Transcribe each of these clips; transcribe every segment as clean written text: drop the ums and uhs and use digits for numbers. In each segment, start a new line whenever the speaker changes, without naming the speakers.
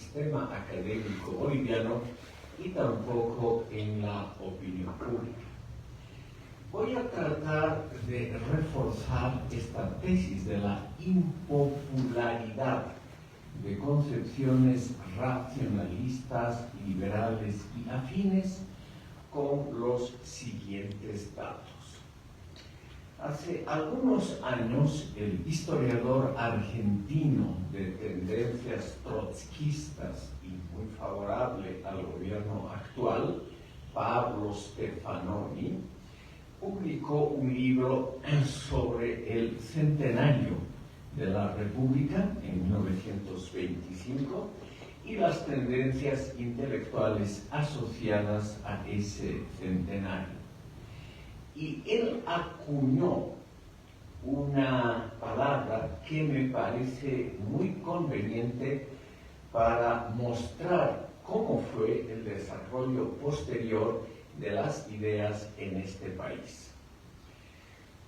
sistema académico boliviano y tampoco en la opinión pública. Voy a tratar de reforzar esta tesis de la impopularidad de concepciones racionalistas, liberales y afines con los siguientes datos. Hace algunos años, el historiador argentino de tendencias trotskistas y muy favorable al gobierno actual, Pablo Stefanoni, publicó un libro sobre el centenario de la República en 1925 y las tendencias intelectuales asociadas a ese centenario. Y él acuñó una palabra que me parece muy conveniente para mostrar cómo fue el desarrollo posterior de las ideas en este país.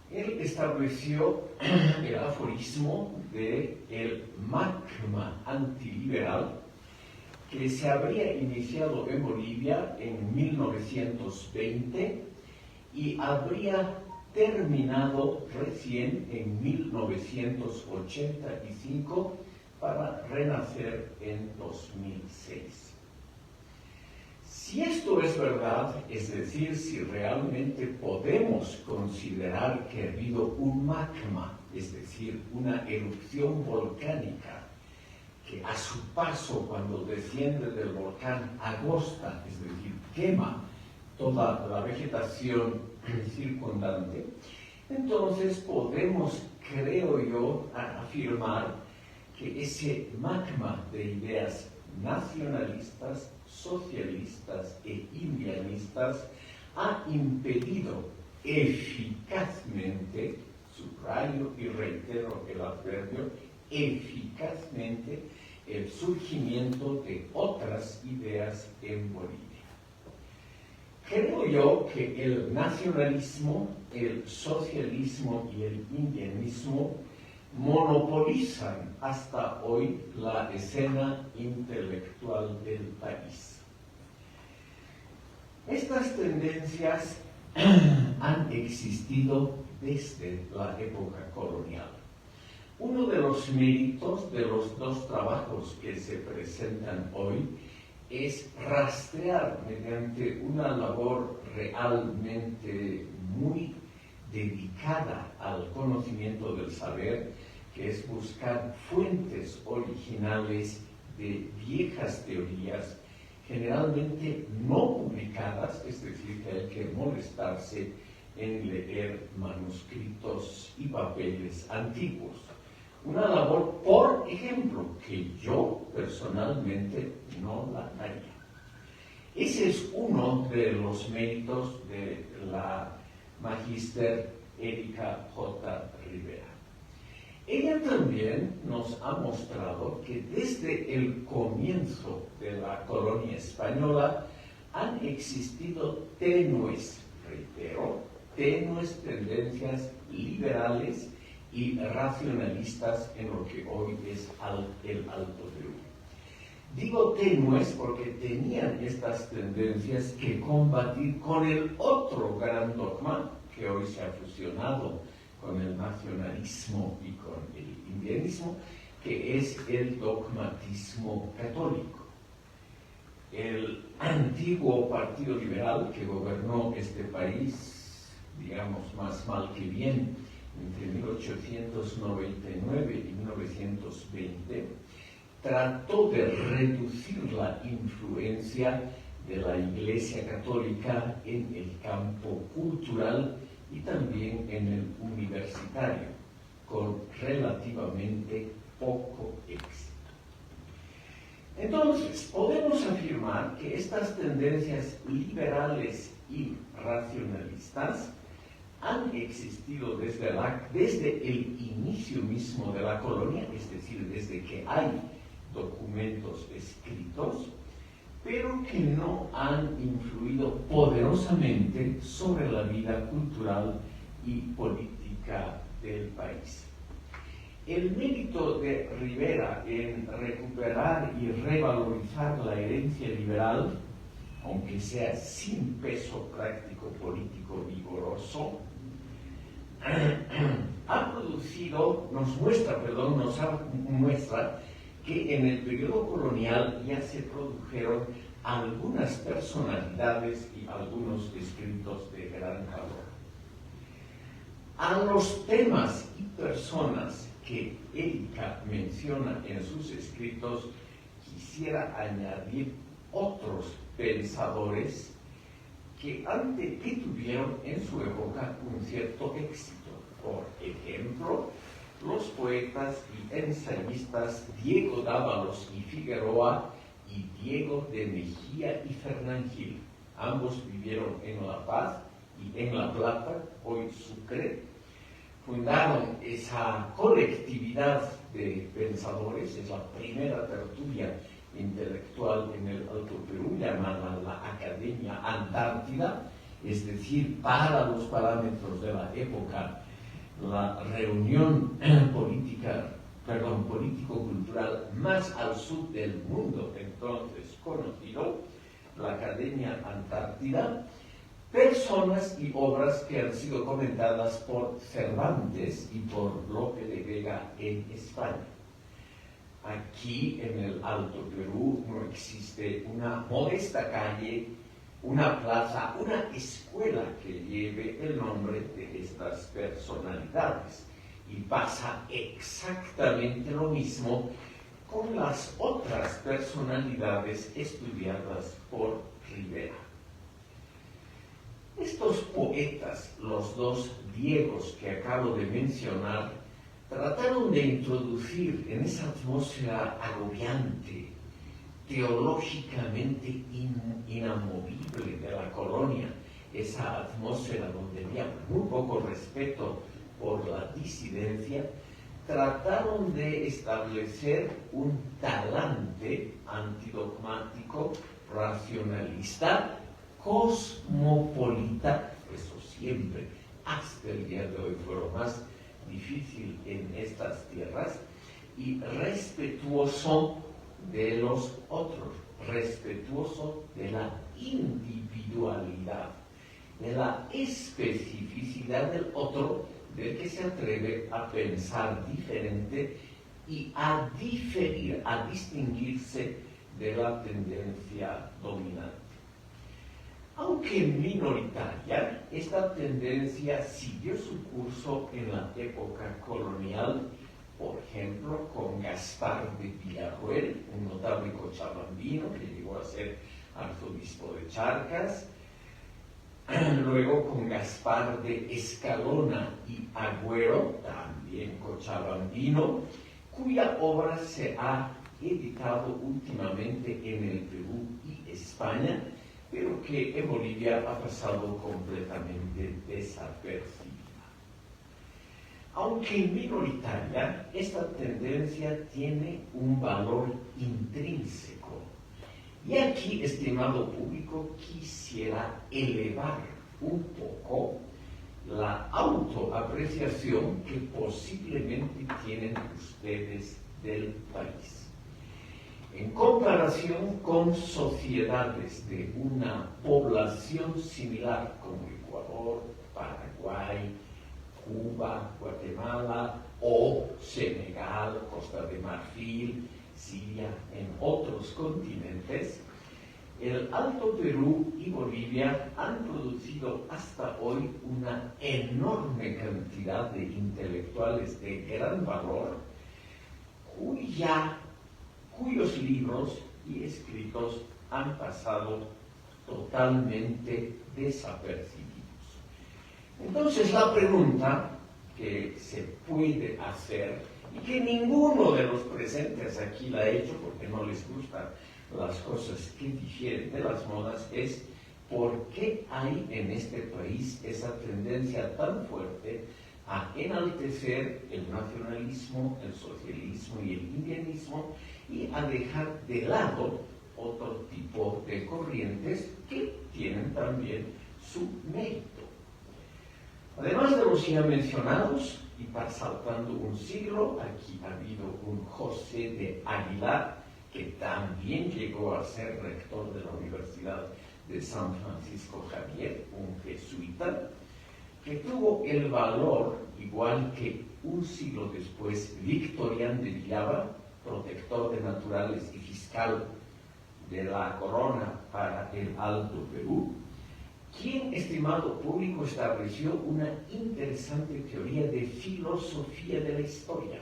Él estableció el aforismo de el magma antiliberal que se habría iniciado en Bolivia en 1920 y habría terminado recién en 1985 para renacer en 2006. Si esto es verdad, es decir, si realmente podemos considerar que ha habido un magma, es decir, una erupción volcánica, que a su paso cuando desciende del volcán agosta, es decir, quema toda la vegetación circundante, entonces podemos, creo yo, afirmar que ese magma de ideas nacionalistas, socialistas e indianistas ha impedido eficazmente, subrayo y reitero el adverbio, eficazmente el surgimiento de otras ideas en Bolivia. Creo yo que el nacionalismo, el socialismo y el indianismo monopolizan hasta hoy la escena intelectual del país. Estas tendencias han existido desde la época colonial. Uno de los méritos de los dos trabajos que se presentan hoy es rastrear mediante una labor realmente muy dedicada al conocimiento del saber, que es buscar fuentes originales de viejas teorías, generalmente no publicadas, es decir, que hay que molestarse en leer manuscritos y papeles antiguos. Una labor, por ejemplo, que yo personalmente no la haría. Ese es uno de los méritos de la magíster Erika J. Rivera. Ella también nos ha mostrado que desde el comienzo de la colonia española han existido tenues, reitero, tenues tendencias liberales y racionalistas en lo que hoy es el Alto Perú. Digo tenues porque tenían estas tendencias que combatir con el otro gran dogma que hoy se ha fusionado con el nacionalismo y con el indianismo, que es el dogmatismo católico. El antiguo Partido Liberal que gobernó este país, digamos más mal que bien, entre 1899 y 1920, trató de reducir la influencia de la Iglesia Católica en el campo cultural y también en el universitario, con relativamente poco éxito. Entonces, podemos afirmar que estas tendencias liberales y racionalistas han existido desde el inicio mismo de la colonia, es decir, desde que hay documentos escritos, pero que no han influido poderosamente sobre la vida cultural y política del país. El mérito de Rivera en recuperar y revalorizar la herencia liberal, aunque sea sin peso práctico político vigoroso, muestra que en el periodo colonial ya se produjeron algunas personalidades y algunos escritos de gran valor. A los temas y personas que Erika menciona en sus escritos, quisiera añadir otros pensadores que tuvieron en su época un cierto éxito. Por ejemplo, los poetas y ensayistas Diego Dávalos y Figueroa y Diego de Mejía y Fernán Gil. Ambos vivieron en La Paz y en La Plata, hoy Sucre. Fundaron esa colectividad de pensadores, es la primera tertulia intelectual en el Alto Perú, llamada la Academia Antártida, es decir, para los parámetros de la época, la reunión político-cultural más al sur del mundo entonces conocido, la Academia Antártida. Personas y obras que han sido comentadas por Cervantes y por Lope de Vega en España. Aquí en el Alto Perú no existe una modesta calle, una plaza, una escuela que lleve el nombre de estas personalidades. Y pasa exactamente lo mismo con las otras personalidades estudiadas por Rivera. Estos poetas, los dos Diegos que acabo de mencionar, trataron de introducir en esa atmósfera agobiante, teológicamente inamovible de la colonia, esa atmósfera donde había muy poco respeto por la disidencia, trataron de establecer un talante antidogmático, racionalista, cosmopolita, eso siempre, hasta el día de hoy fue lo más difícil en estas tierras, y respetuoso de los otros, respetuoso de la individualidad, de la especificidad del otro, del que se atreve a pensar diferente y a diferir, a distinguirse de la tendencia dominante. Aunque minoritaria, esta tendencia siguió su curso en la época colonial, por ejemplo, con Gaspar de Villarroel, un notable cochabambino que llegó a ser arzobispo de Charcas, luego con Gaspar de Escalona y Agüero, también cochabambino, cuya obra se ha editado últimamente en el Perú y España, pero que en Bolivia ha pasado completamente desapercibida. Aunque minoritaria, esta tendencia tiene un valor intrínseco. Y aquí, estimado público, quisiera elevar un poco la autoapreciación que posiblemente tienen ustedes del país. En comparación con sociedades de una población similar como Ecuador, Paraguay, Cuba, Guatemala o Senegal, Costa de Marfil, Siria, en otros continentes, el Alto Perú y Bolivia han producido hasta hoy una enorme cantidad de intelectuales de gran valor cuyos libros y escritos han pasado totalmente desapercibidos. Entonces la pregunta que se puede hacer, y que ninguno de los presentes aquí la ha hecho porque no les gustan las cosas que difieren de las modas, es ¿por qué hay en este país esa tendencia tan fuerte a enaltecer el nacionalismo, el socialismo y el indianismo, y a dejar de lado otro tipo de corrientes que tienen también su mérito? Además de los ya mencionados, y saltando un siglo, aquí ha habido un José de Aguilar, que también llegó a ser rector de la Universidad de San Francisco Javier, un jesuita, que tuvo el valor, igual que un siglo después, Victorián de Villava, protector de naturales y fiscal de la corona para el Alto Perú, quien, estimado público, estableció una interesante teoría de filosofía de la historia.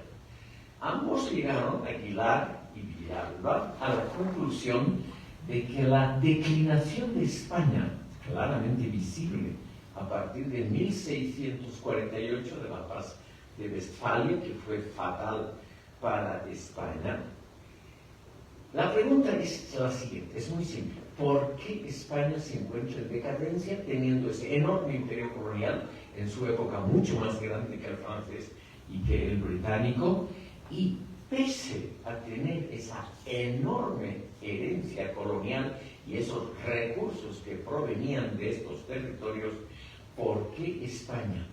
Ambos llegaron, Aguilar y Villalba, a la conclusión de que la declinación de España, claramente visible a partir de 1648 de la Paz de Westfalia, que fue fatal para España. La pregunta es la siguiente, es muy simple. ¿Por qué España se encuentra en decadencia teniendo ese enorme imperio colonial, en su época mucho más grande que el francés y que el británico, y pese a tener esa enorme herencia colonial y esos recursos que provenían de estos territorios, por qué España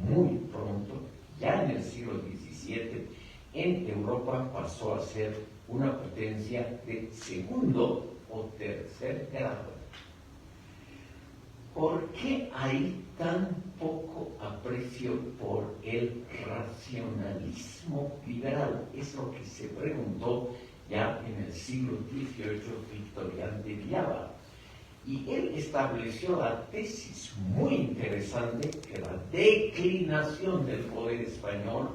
muy pronto, ya en el siglo XVII, en Europa pasó a ser una potencia de segundo o tercer grado? ¿Por qué hay tan poco aprecio por el racionalismo liberal? Es lo que se preguntó ya en el siglo XVIII Victorián de Villava. Y él estableció la tesis muy interesante que la declinación del poder español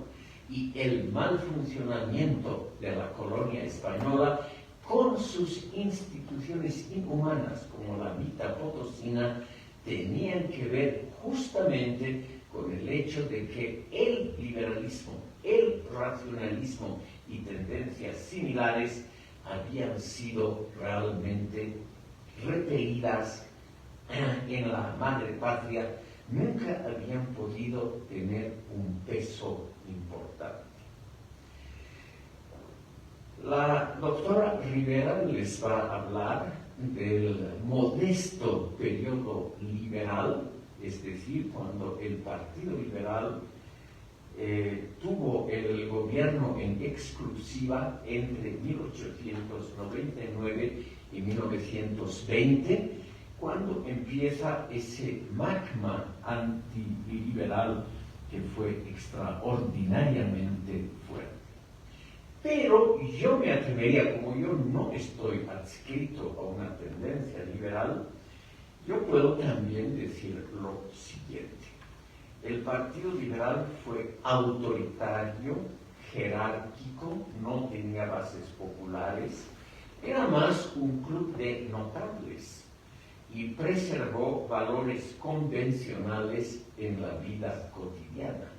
y el mal funcionamiento de la colonia española con sus instituciones inhumanas como la Vita Potosina tenían que ver justamente con el hecho de que el liberalismo, el racionalismo y tendencias similares habían sido realmente repelidas en la madre patria, nunca habían podido tener un peso importante. La doctora Rivera les va a hablar del modesto periodo liberal, es decir, cuando el Partido Liberal tuvo el gobierno en exclusiva entre 1899 y 1920, cuando empieza ese magma antiliberal que fue extraordinariamente fuerte. Pero yo me atrevería, como yo no estoy adscrito a una tendencia liberal, yo puedo también decir lo siguiente. El Partido Liberal fue autoritario, jerárquico, no tenía bases populares, era más un club de notables y preservó valores convencionales en la vida cotidiana.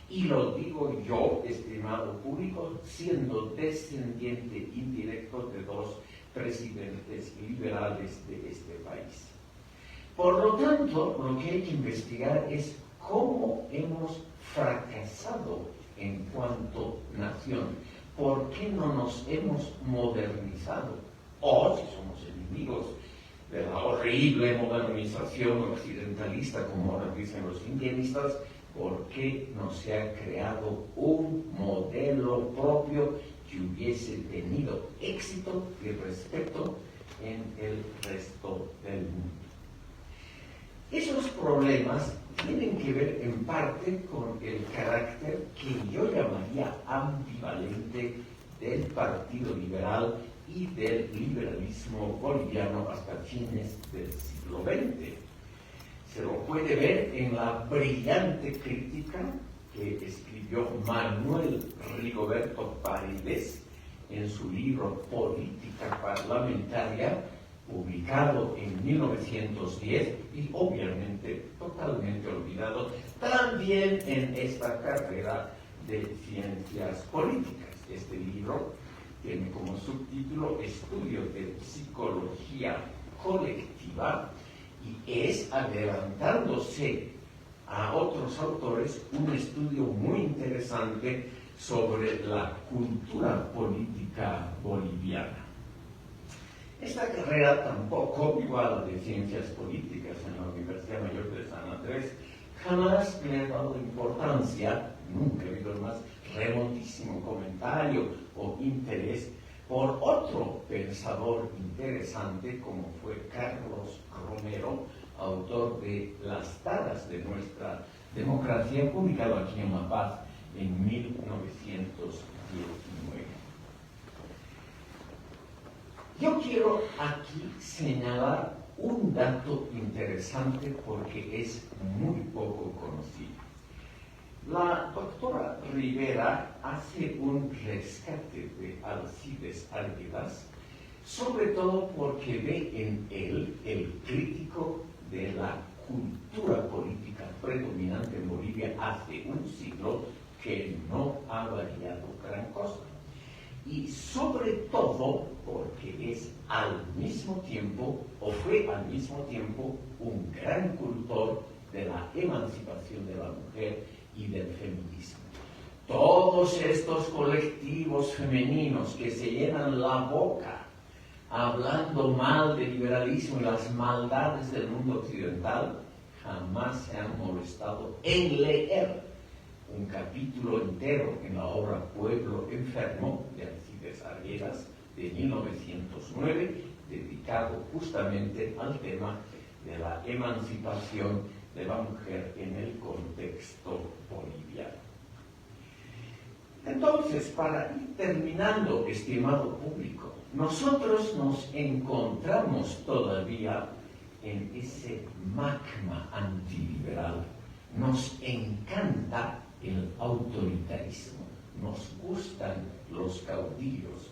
Y lo digo yo, estimado público, siendo descendiente indirecto de dos presidentes liberales de este país. Por lo tanto, lo que hay que investigar es cómo hemos fracasado en cuanto nación. ¿Por qué no nos hemos modernizado? O, si somos enemigos de la horrible modernización occidentalista, como ahora dicen los indianistas, ¿por qué no se ha creado un modelo propio que hubiese tenido éxito y respeto en el resto del mundo? Esos problemas tienen que ver en parte con el carácter que yo llamaría ambivalente del Partido Liberal y del liberalismo boliviano hasta fines del siglo XX. Se lo puede ver en la brillante crítica que escribió Manuel Rigoberto Paredes en su libro Política Parlamentaria, publicado en 1910 y obviamente totalmente olvidado también en esta carrera de ciencias políticas. Este libro tiene como subtítulo Estudio de Psicología Colectiva y es, adelantándose a otros autores, un estudio muy interesante sobre la cultura política boliviana. Esta carrera tampoco, igual a la de Ciencias Políticas en la Universidad Mayor de San Andrés, jamás me ha dado importancia, nunca he habido el más remotísimo comentario o interés por otro pensador interesante como fue Carlos Romero, autor de Las taras de nuestra democracia, publicado aquí en La Paz en 1919. Yo quiero aquí señalar un dato interesante porque es muy poco conocido. La doctora Rivera hace un rescate de Alcides Arguedas, sobre todo porque ve en él el crítico de la cultura política predominante en Bolivia hace un siglo que no ha variado gran cosa. Y sobre todo porque es al mismo tiempo, o fue al mismo tiempo, un gran cultor de la emancipación de la mujer y del feminismo. Todos estos colectivos femeninos que se llenan la boca hablando mal del liberalismo y las maldades del mundo occidental, jamás se han molestado en leer un capítulo entero en la obra Pueblo Enfermo de Alcides Arguedas de 1909, dedicado justamente al tema de la emancipación de la mujer en el contexto boliviano. Entonces, para ir terminando, estimado público, nosotros nos encontramos todavía en ese magma antiliberal. Nos encanta el autoritarismo, nos gustan los caudillos,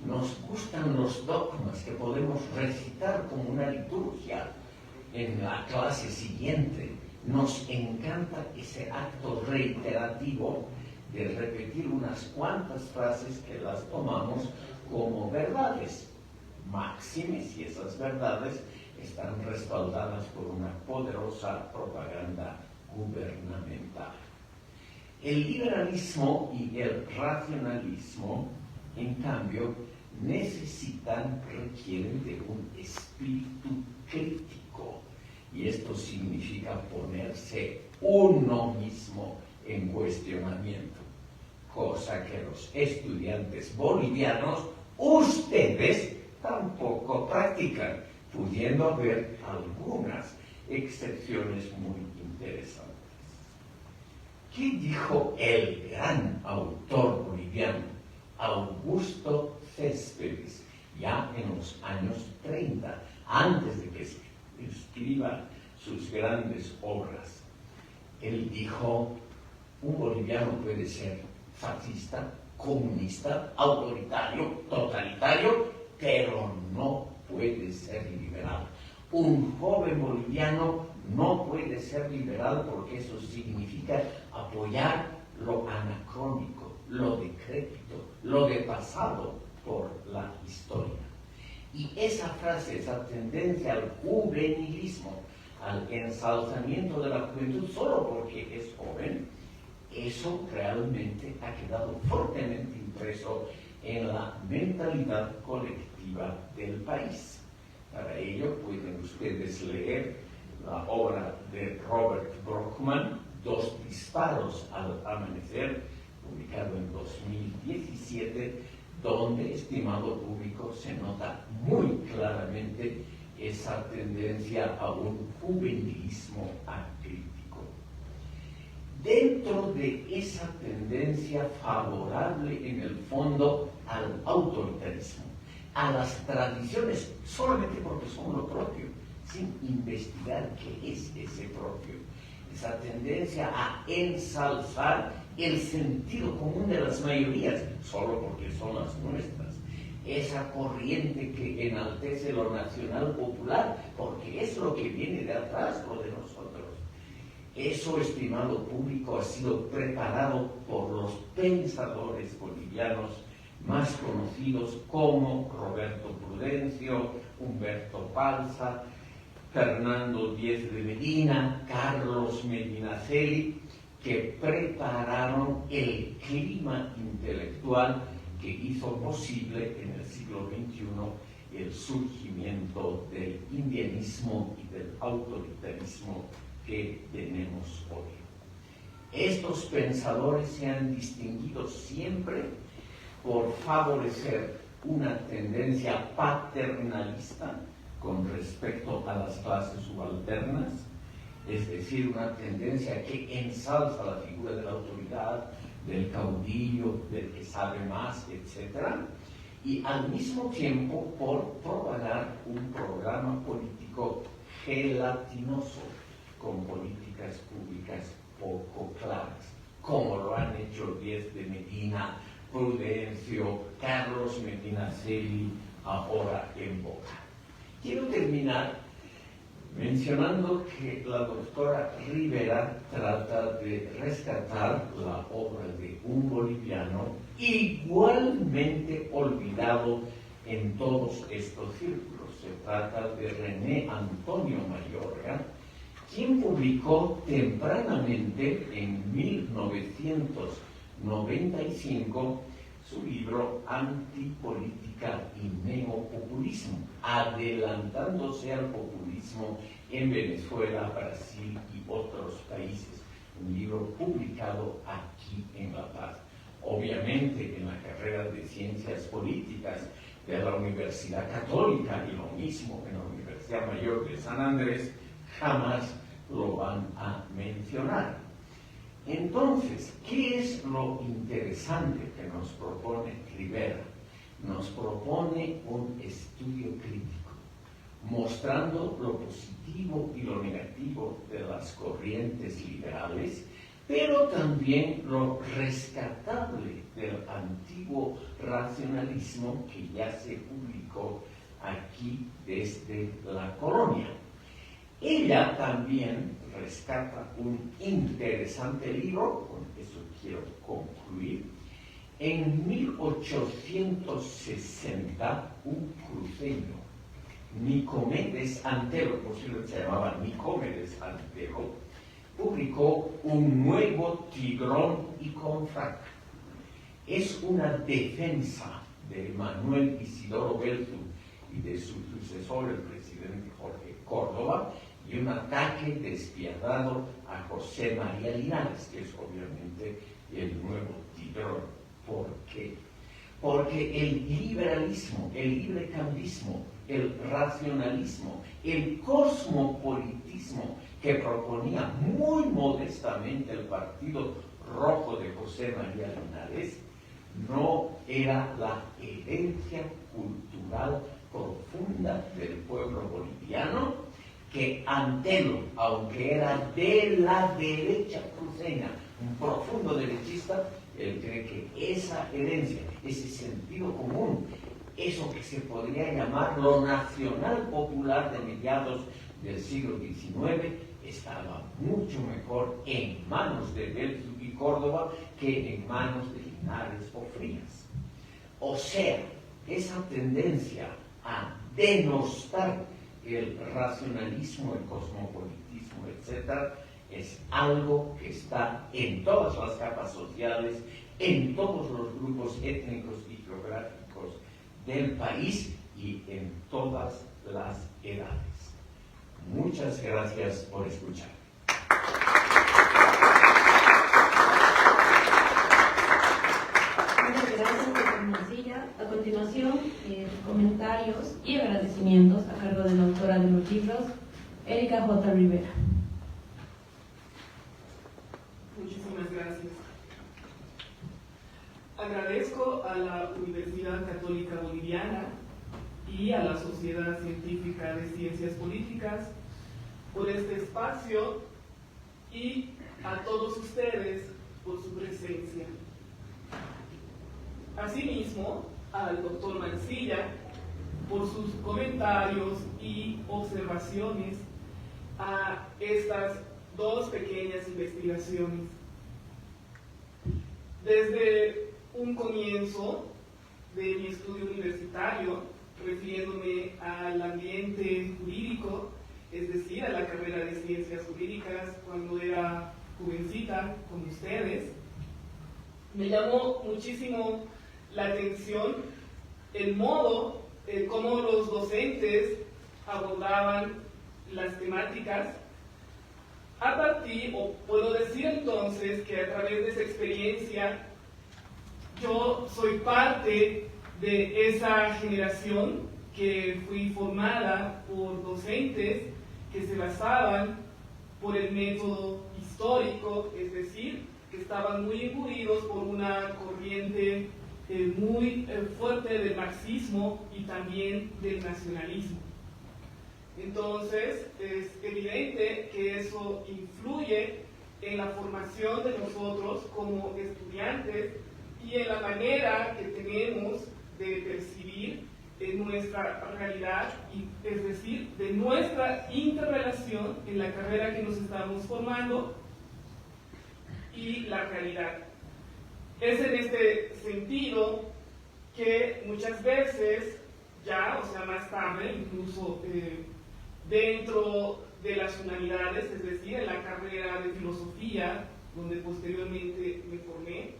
nos gustan los dogmas que podemos recitar como una liturgia en la clase siguiente. Nos encanta ese acto reiterativo de repetir unas cuantas frases que las tomamos como verdades, máxime si esas verdades están respaldadas por una poderosa propaganda gubernamental. El liberalismo y el racionalismo, en cambio, requieren de un espíritu crítico, y esto significa ponerse uno mismo en cuestionamiento, cosa que los estudiantes bolivianos, ustedes, tampoco practican, pudiendo haber algunas excepciones muy interesantes. ¿Qué dijo el gran autor boliviano Augusto Céspedes ya en los años 30, antes de que escriba sus grandes obras? Él dijo: un boliviano puede ser fascista, comunista, autoritario, totalitario, pero no puede ser liberal. Un joven boliviano no puede ser liberal porque eso significa apoyar lo anacrónico, lo decrépito, lo de pasado por la historia. Y esa frase, esa tendencia al juvenilismo, al ensalzamiento de la juventud solo porque es joven, eso realmente ha quedado fuertemente impreso en la mentalidad colectiva del país. Para ello pueden ustedes leer la obra de Robert Brockman, Dos disparos al amanecer, publicado en 2017, donde, estimado público, se nota muy claramente esa tendencia a un juvenilismo acrítico. Dentro de esa tendencia favorable en el fondo al autoritarismo, a las tradiciones solamente porque son lo propio, sin investigar qué es ese propio, esa tendencia a ensalzar el sentido común de las mayorías solo porque son las nuestras, esa corriente que enaltece lo nacional popular porque es lo que viene de atrás, lo de nosotros. Eso, estimado público, ha sido preparado por los pensadores bolivianos más conocidos como Roberto Prudencio, Humberto Palza, Fernando Díez de Medina, Carlos Medinaceli, que prepararon el clima intelectual que hizo posible en el siglo XXI el surgimiento del indianismo y del autoritarismo que tenemos hoy. Estos pensadores se han distinguido siempre por favorecer una tendencia paternalista con respecto a las clases subalternas, es decir, una tendencia que ensalza la figura de la autoridad, del caudillo, del que sabe más, etc. Y al mismo tiempo por propagar un programa político gelatinoso con políticas públicas poco claras, como lo han hecho Díez de Medina, Prudencio, Carlos Medinaceli, ahora en boga. Quiero terminar mencionando que la doctora Rivera trata de rescatar la obra de un boliviano igualmente olvidado en todos estos círculos. Se trata de René Antonio Mayorga, quien publicó tempranamente en 1995 su libro Antipolítica y Neopopulismo, adelantándose al populismo en Venezuela, Brasil y otros países. Un libro publicado aquí en La Paz. Obviamente en la carrera de Ciencias Políticas de la Universidad Católica y lo mismo en la Universidad Mayor de San Andrés jamás lo van a mencionar. Entonces, ¿qué es lo interesante que nos propone Rivera? Nos propone un estudio crítico, mostrando lo positivo y lo negativo de las corrientes liberales, pero también lo rescatable del antiguo racionalismo que ya se publicó aquí desde la colonia. Ella también rescata un interesante libro, con eso quiero concluir. En 1860, un cruceño, Nicomedes Antelo, posiblemente se llamaba Nicomedes Antelo, publicó Un nuevo Tigrón y Confrac. Es una defensa de Manuel Isidoro Belzu y de su sucesor, el presidente Jorge Córdoba, y un ataque despiadado a José María Linares, que es obviamente el nuevo Tigrón. ¿Por qué? Porque el liberalismo, el librecambismo, el racionalismo, el cosmopolitismo que proponía muy modestamente el Partido Rojo de José María Linares no era la herencia cultural profunda del pueblo boliviano, que Antelo, aunque era de la derecha cruceña, un profundo derechista, él cree que esa herencia, ese sentido común, eso que se podría llamar lo nacional popular de mediados del siglo XIX, estaba mucho mejor en manos de Belzu y Córdoba que en manos de Linares o Frías. O sea, esa tendencia a denostar el racionalismo, el cosmopolitismo, etc., es algo que está en todas las capas sociales, en todos los grupos étnicos y geográficos del país y en todas las edades. Muchas gracias por escuchar.
Muchas gracias, doctor Mancilla. A continuación, comentarios y agradecimientos a cargo de la autora de los libros, Erika J. Rivera.
Muchísimas gracias. Agradezco a la Universidad Católica Boliviana y a la Sociedad Científica de Ciencias Políticas por este espacio y a todos ustedes por su presencia. Asimismo, al doctor Mancilla por sus comentarios y observaciones a estas dos pequeñas investigaciones. Desde un comienzo de mi estudio universitario, refiriéndome al ambiente jurídico, es decir, a la carrera de Ciencias Jurídicas, cuando era jovencita con ustedes, me llamó muchísimo la atención el modo en cómo los docentes abordaban las temáticas a partir, o puedo decir entonces que a través de esa experiencia yo soy parte de esa generación que fui formada por docentes que se basaban por el método histórico, es decir, que estaban muy imbuidos por una corriente muy fuerte del marxismo y también del nacionalismo. Entonces, es evidente que eso influye en la formación de nosotros como estudiantes y en la manera que tenemos de percibir nuestra realidad, es decir, de nuestra interrelación en la carrera que nos estamos formando y la realidad. Es en este sentido que muchas veces, ya, o sea, más tarde, incluso dentro de las humanidades, es decir, en la carrera de filosofía, donde posteriormente me formé,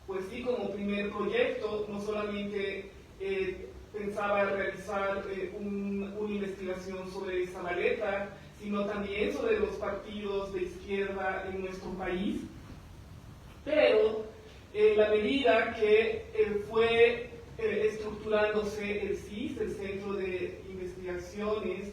pues sí, como primer proyecto, no solamente pensaba realizar una investigación sobre Zabaleta, sino también sobre los partidos de izquierda en nuestro país, pero en la medida que fue estructurándose el CIS, el Centro de Investigaciones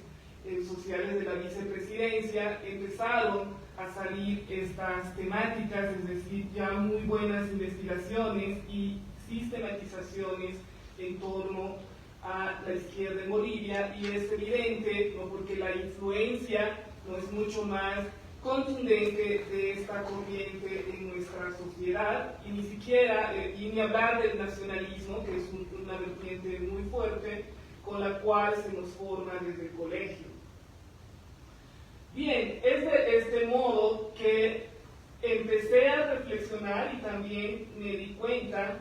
Sociales de la Vicepresidencia, empezaron a salir estas temáticas, es decir, ya muy buenas investigaciones y sistematizaciones en torno a la izquierda en Bolivia, y es evidente, ¿no?, porque la influencia no es mucho más contundente de esta corriente en nuestra sociedad, y ni siquiera, y ni hablar del nacionalismo, que es una vertiente muy fuerte, con la cual se nos forma desde el colegio. Bien, es de este modo que empecé a reflexionar y también me di cuenta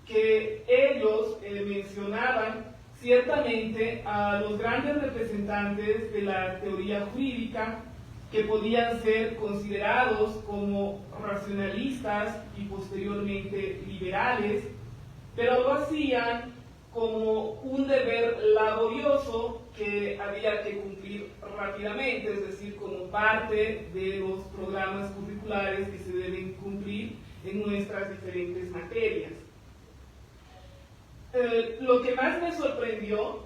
que ellos mencionaban ciertamente a los grandes representantes de la teoría jurídica que podían ser considerados como racionalistas y posteriormente liberales, pero lo hacían como un deber laborioso que había que cumplir rápidamente, es decir, como parte de los programas curriculares que se deben cumplir en nuestras diferentes materias. Lo que más me sorprendió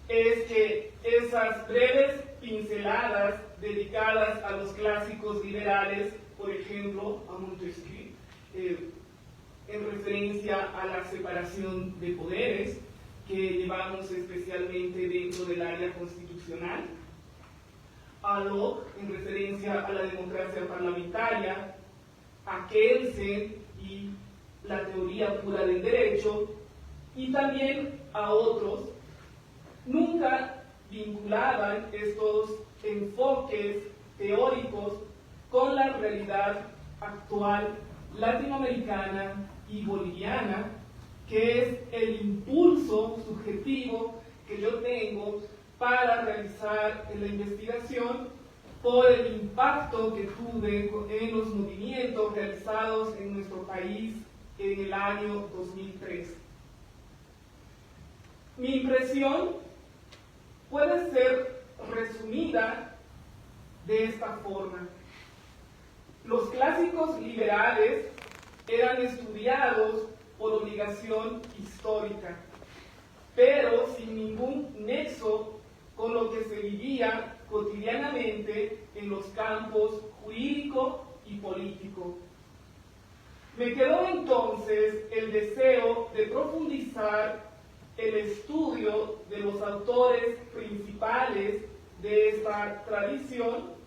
es que esas breves pinceladas dedicadas a los clásicos liberales, por ejemplo, a Montesquieu, en referencia a la separación de poderes que llevamos especialmente dentro del área constitucional, a Locke en referencia a la democracia parlamentaria, a Kelsen y la teoría pura del derecho, y también a otros, nunca vinculaban estos enfoques teóricos con la realidad actual latinoamericana y boliviana, que es el impulso subjetivo que yo tengo para realizar la investigación por el impacto que tuve en los movimientos realizados en nuestro país en el año 2003. Mi impresión puede ser resumida de esta forma. Los clásicos liberales eran estudiados por obligación histórica, pero sin ningún nexo con lo que se vivía cotidianamente en los campos jurídico y político. Me quedó entonces el deseo de profundizar el estudio de los autores principales de esta tradición,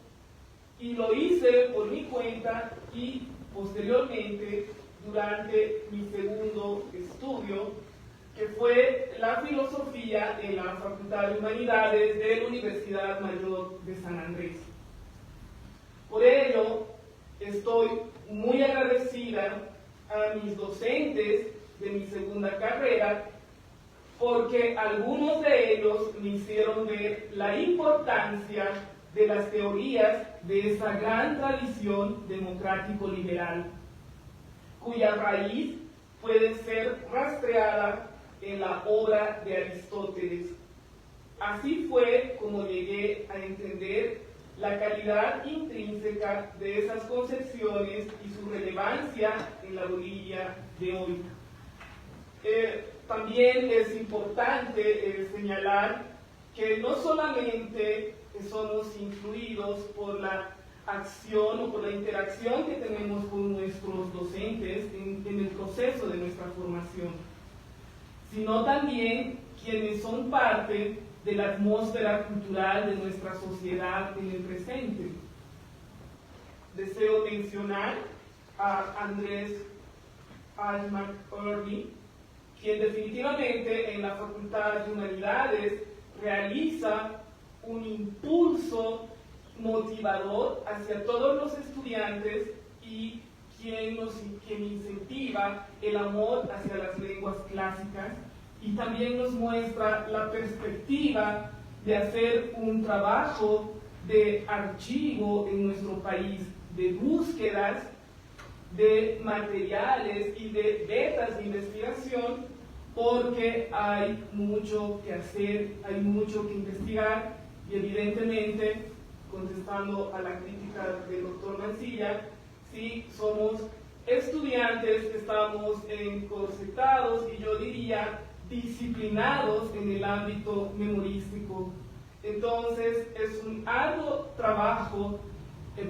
y lo hice por mi cuenta y posteriormente durante mi segundo estudio, que fue la filosofía en la Facultad de Humanidades de la Universidad Mayor de San Andrés. Por ello, estoy muy agradecida a mis docentes de mi segunda carrera, porque algunos de ellos me hicieron ver la importancia de las teorías de esa gran tradición democrático-liberal, cuya raíz puede ser rastreada en la obra de Aristóteles. Así fue como llegué a entender la calidad intrínseca de esas concepciones y su relevancia en la Bolivia de hoy. También es importante señalar que no solamente somos influidos por la acción o por la interacción que tenemos con nuestros docentes en el proceso de nuestra formación, sino también quienes son parte de la atmósfera cultural de nuestra sociedad en el presente. Deseo mencionar a Andrés Ashmark Irving, quien definitivamente en la Facultad de Humanidades realiza un impulso motivador hacia todos los estudiantes y quien incentiva el amor hacia las lenguas clásicas, y también nos muestra la perspectiva de hacer un trabajo de archivo en nuestro país, de búsquedas de materiales y de becas de investigación, porque hay mucho que hacer, hay mucho que investigar, y evidentemente, contestando a la crítica del doctor Mancilla, sí somos estudiantes que estamos encorsetados y yo diría disciplinados en el ámbito memorístico. Entonces es un arduo trabajo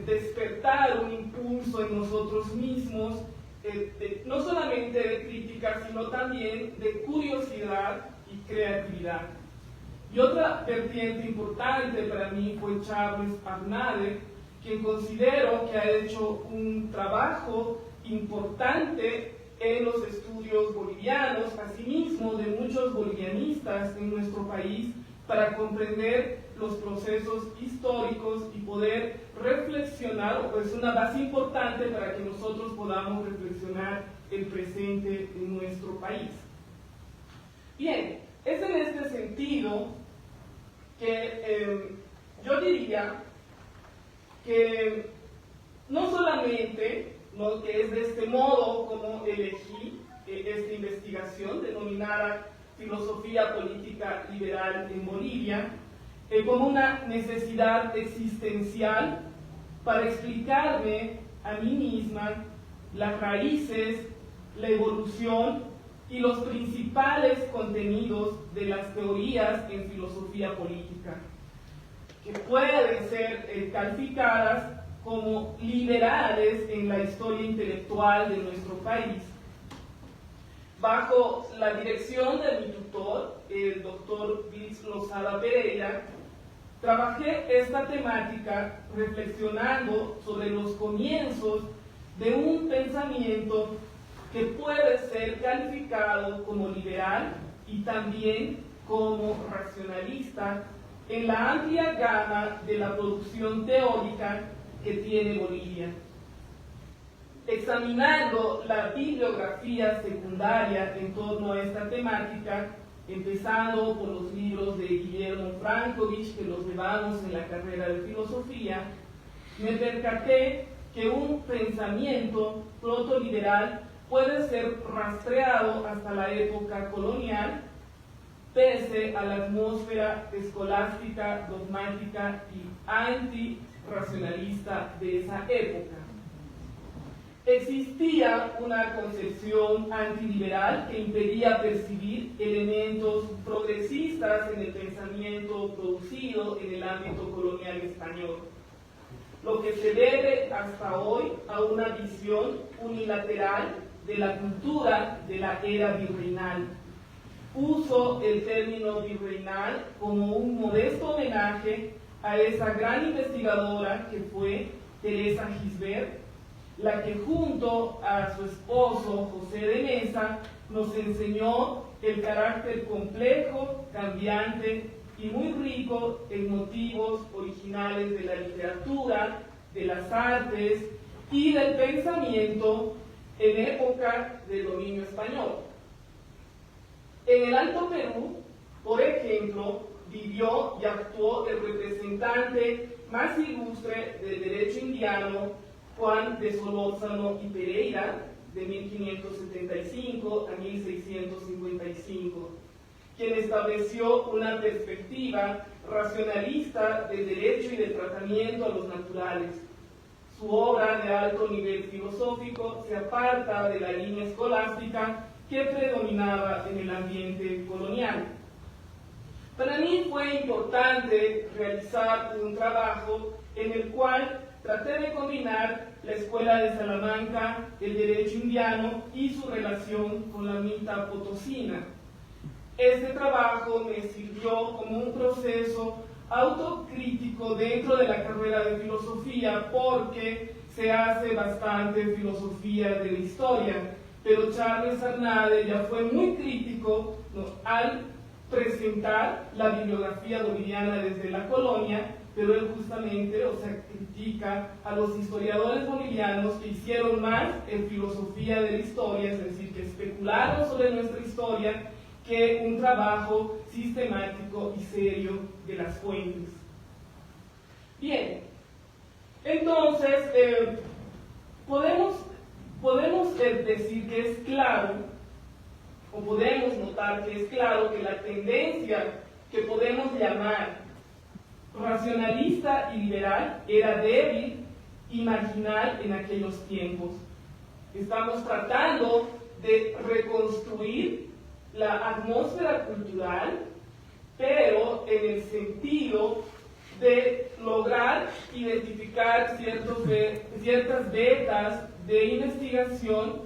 despertar un impulso en nosotros mismos, no solamente de crítica, sino también de curiosidad y creatividad. Y otra vertiente importante para mí fue Charles Arnade, quien considero que ha hecho un trabajo importante en los estudios bolivianos, asimismo de muchos bolivianistas en nuestro país, para comprender los procesos históricos y poder reflexionar, o es una base importante para que nosotros podamos reflexionar el presente en nuestro país. Bien, es en este sentido que yo diría que no solamente, ¿no?, que es de este modo como elegí esta investigación denominada Filosofía Política Liberal en Bolivia, como una necesidad existencial para explicarme a mí misma las raíces, la evolución y los principales contenidos de las teorías en filosofía política, que pueden ser calificadas como liberales en la historia intelectual de nuestro país. Bajo la dirección de mi tutor, el doctor Luis Lozada Pereira, trabajé esta temática reflexionando sobre los comienzos de un pensamiento que puede ser calificado como liberal y también como racionalista en la amplia gama de la producción teórica que tiene Bolivia. Examinando la bibliografía secundaria en torno a esta temática, empezando por los libros de Guillermo Frankovich, que los llevamos en la carrera de filosofía, me percaté que un pensamiento protoliberal puede ser rastreado hasta la época colonial, pese a la atmósfera escolástica, dogmática y antirracionalista de esa época. Existía una concepción antiliberal que impedía percibir elementos progresistas en el pensamiento producido en el ámbito colonial español, lo que se debe hasta hoy a una visión unilateral de la cultura de la era virreinal. Uso el término virreinal como un modesto homenaje a esa gran investigadora que fue Teresa Gisbert, la que junto a su esposo José de Mesa nos enseñó el carácter complejo, cambiante y muy rico en motivos originales de la literatura, de las artes y del pensamiento en época del dominio español. En el Alto Perú, por ejemplo, vivió y actuó el representante más ilustre del derecho indiano, Juan de Solórzano y Pereira, de 1575 a 1655, quien estableció una perspectiva racionalista del derecho y del tratamiento a los naturales. Su obra de alto nivel filosófico se aparta de la línea escolástica que predominaba en el ambiente colonial. Para mí fue importante realizar un trabajo en el cual traté de combinar la Escuela de Salamanca, el derecho indiano y su relación con la mitad potosina. Este trabajo me sirvió como un proceso autocrítico dentro de la carrera de filosofía porque se hace bastante filosofía de la historia, pero Charles Arnade ya fue muy crítico, ¿no?, al presentar la bibliografía boliviana desde la colonia, pero él justamente, critica a los historiadores bolivianos que hicieron más en filosofía de la historia, es decir, que especularon sobre nuestra historia, que un trabajo sistemático y serio de las fuentes. Bien, entonces, podemos decir que es claro, o podemos notar que es claro que la tendencia que podemos llamar racionalista y liberal era débil y marginal en aquellos tiempos. Estamos tratando de reconstruir la atmósfera cultural, pero en el sentido de lograr identificar ciertas vetas de investigación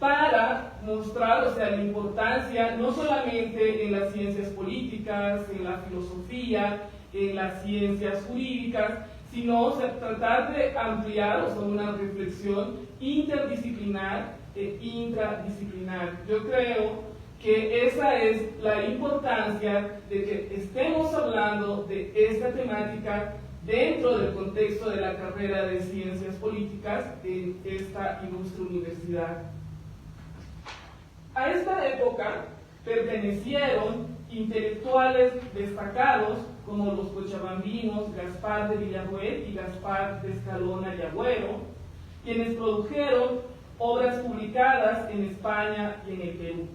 para mostrar, la importancia no solamente en las ciencias políticas, en la filosofía, en las ciencias jurídicas, sino tratar de ampliar, una reflexión interdisciplinar e intradisciplinar. Yo creo que esa es la importancia de que estemos hablando de esta temática dentro del contexto de la carrera de Ciencias Políticas en esta ilustre universidad. A esta época pertenecieron intelectuales destacados como los cochabambinos Gaspar de Villarroel y Gaspar de Escalona y Agüero, quienes produjeron obras publicadas en España y en el Perú.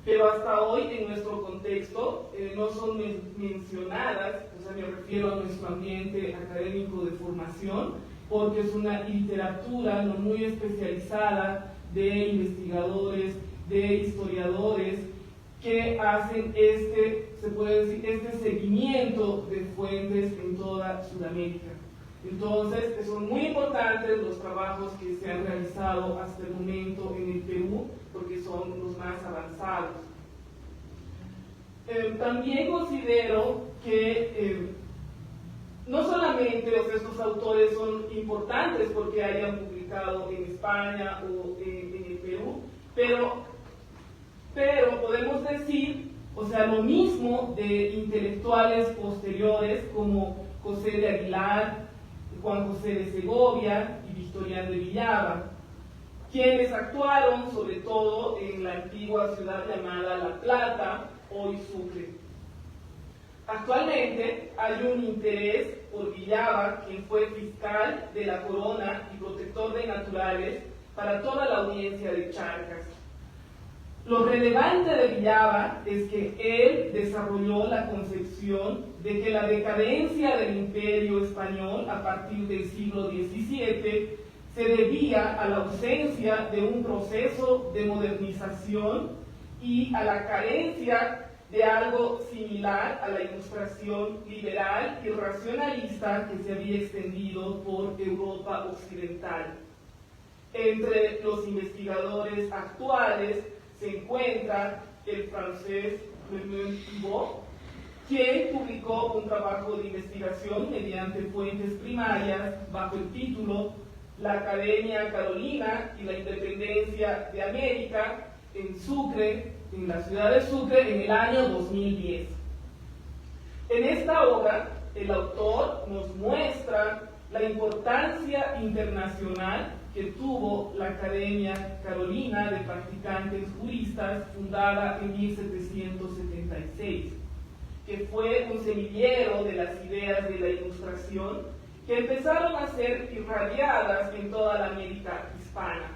Pero hasta hoy en nuestro contexto no son mencionadas, me refiero a nuestro ambiente académico de formación, porque es una literatura no muy especializada de investigadores, de historiadores, que hacen se puede decir, este seguimiento de fuentes en toda Sudamérica. Entonces, son muy importantes los trabajos que se han realizado hasta el momento en el Perú, porque son los más avanzados. También considero que no solamente estos autores son importantes porque hayan publicado en España o en el Perú, pero podemos decir, lo mismo de intelectuales posteriores como José de Aguilar, Juan José de Segovia y Victoriano de Villaba, quienes actuaron sobre todo en la antigua ciudad llamada La Plata, hoy Sucre. Actualmente hay un interés por Villaba, quien fue fiscal de la corona y protector de naturales para toda la audiencia de Charcas. Lo relevante de Villaba es que él desarrolló la concepción de que la decadencia del imperio español a partir del siglo XVII se debía a la ausencia de un proceso de modernización y a la carencia de algo similar a la ilustración liberal y racionalista que se había extendido por Europa occidental. Entre los investigadores actuales se encuentra el francés Raymond Thibault, quien publicó un trabajo de investigación mediante fuentes primarias bajo el título La Academia Carolina y la Independencia de América en Sucre, en la ciudad de Sucre, en el año 2010. En esta obra, el autor nos muestra la importancia internacional que tuvo la Academia Carolina de Practicantes Juristas, fundada en 1776, que fue un semillero de las ideas de la Ilustración que empezaron a ser irradiadas en toda la América hispana.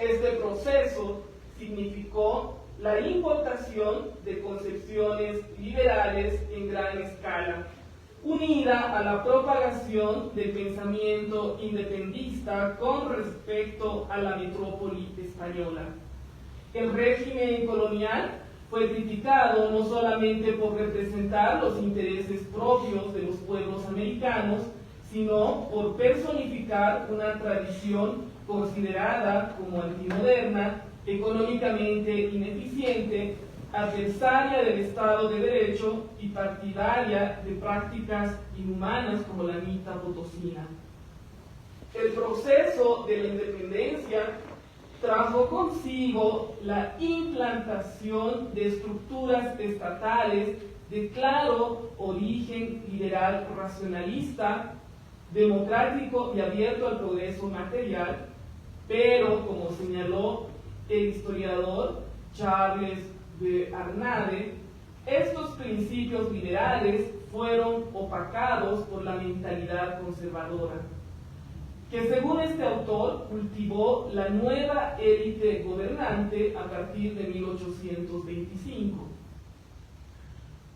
Este proceso significó la importación de concepciones liberales en gran escala, unida a la propagación del pensamiento independentista con respecto a la metrópoli española. El régimen colonial fue criticado no solamente por representar los intereses propios de los pueblos americanos, sino por personificar una tradición considerada como antimoderna, económicamente ineficiente, adversaria del Estado de Derecho y partidaria de prácticas inhumanas como la mita potosina. El proceso de la independencia trajo consigo la implantación de estructuras estatales de claro origen liberal racionalista, democrático y abierto al progreso material, pero, como señaló el historiador Charles de Arnade, estos principios liberales fueron opacados por la mentalidad conservadora, que según este autor cultivó la nueva élite gobernante a partir de 1825.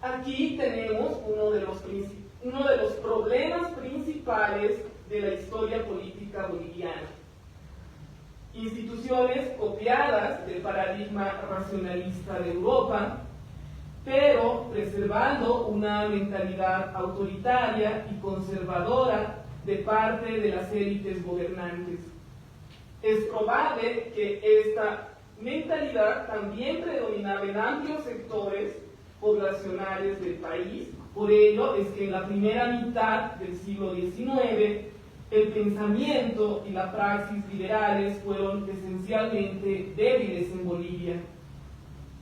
Aquí tenemos uno de los problemas principales de la historia política boliviana. Instituciones copiadas del paradigma racionalista de Europa, pero preservando una mentalidad autoritaria y conservadora de parte de las élites gobernantes. Es probable que esta mentalidad también predominaba en amplios sectores poblacionales del país. Por ello es que en la primera mitad del siglo XIX el pensamiento y la praxis liberales fueron esencialmente débiles en Bolivia.